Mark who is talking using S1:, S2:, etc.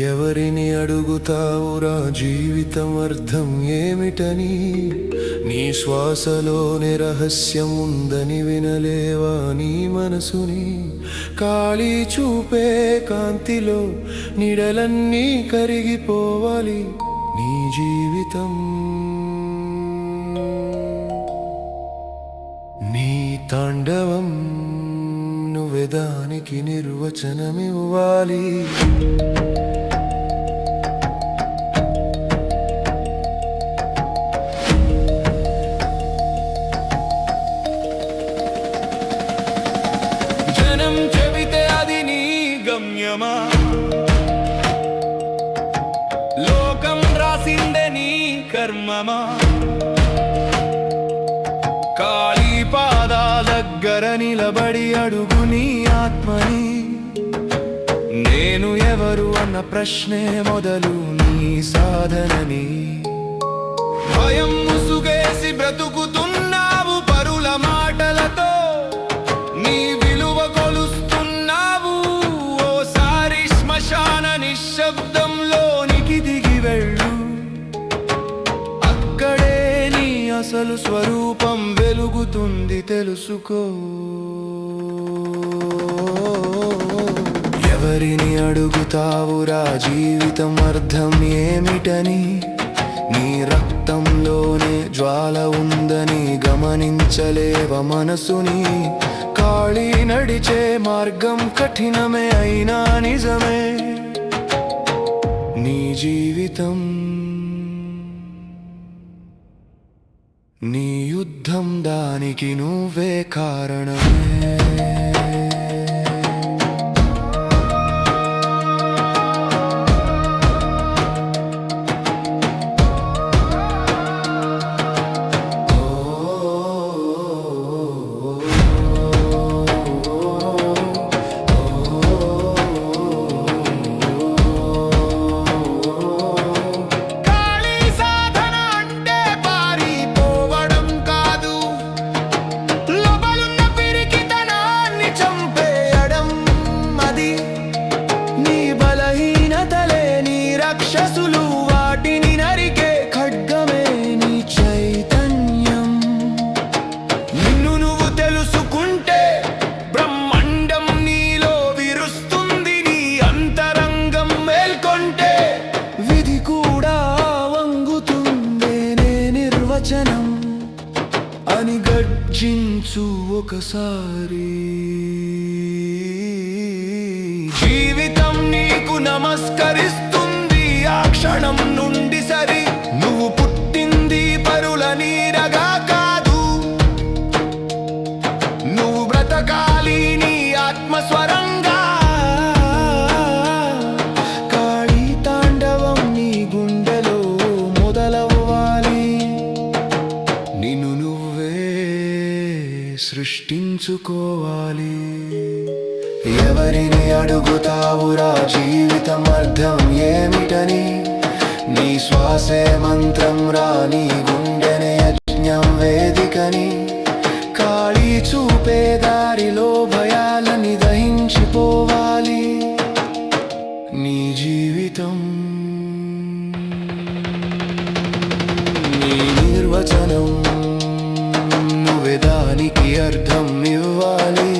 S1: ఎవరిని అడుగుతావురా జీవితం అర్థం ఏమిటని? నీ శ్వాసలోనే రహస్యం ఉందని వినలేవా నీ మనసుని? కాళీ చూపే కాంతిలో నీడలన్నీ కరిగిపోవాలి నీ జీవితం. నీ తాండవం నువ్వే దానికి నిర్వచనమివ్వాలి. జనం చెబితే అది నీ గమ్యమా? లోకం రాసిందే నీ కర్మమా? కాళీ పాదాల దగ్గర నిలబడి అడుగు నీ ఆత్మని. నేను ఎవరు అన్న ప్రశ్నే మొదలు నీ సాధనని. భయం ముసుగేసి బ్రతుకుతున్నావు పరుల మాటలతో, నీ విలువ కొలుస్తున్నావు. ఓసారి శ్మశాన నిశ్శబ్దంలోనికి దిగి వెళ్ళు, అక్కడే నీ అసలు స్వరూపం వెలుగుతుంది తెలుసుకో. ఎవరిని అడుగుతావురా జీవితం అర్థం ఏమిటని? నీ రక్తంలోనే జ్వాల ఉందని గమనించలేవ మనసుని? కాళీ నడిచే మార్గం కఠినమే అయినా నిజమే నీ జీవితం. నీ యుద్ధం దానికి నువ్వే కారణమే. రాక్షసులు వాటిని నరికే ఖడ్గమే నీ చైతన్యం. నిన్ను నువ్వు తెలుసుకుంటే బ్రహ్మాండం నీలో విరుస్తుంది. నీ అంతరంగం మేల్కొంటే విధి కూడా వంగుతుందే నే నిర్వచనం అని గర్జించు ఒకసారి. జీవితం నీకు నమస్కరిస్తుంది ఆ క్షణం నుండి సరి. నువ్వు పుట్టింది పరుల నీడగా కాదు, నువ్వు బ్రతకాలి నీ ఆత్మస్వరంగా. కాళీ తాండవం నీ గుండెలో మొదలవ్వాలి. నిన్ను నువ్వే సృష్టించుకోవాలి. ఎవరిని అడుగుతావురా జీవితం అర్థం ఏమిటని? నీ శ్వాసే మంత్రం రా, నీ గుండెనే యజ్ఞం వేదికని. కాళీ చూపే దారిలో భయాలని దహించిపోవాలి నీ జీవితం. నీ నిర్వచనం నువ్వే దానికి అర్థం ఇవ్వాలి.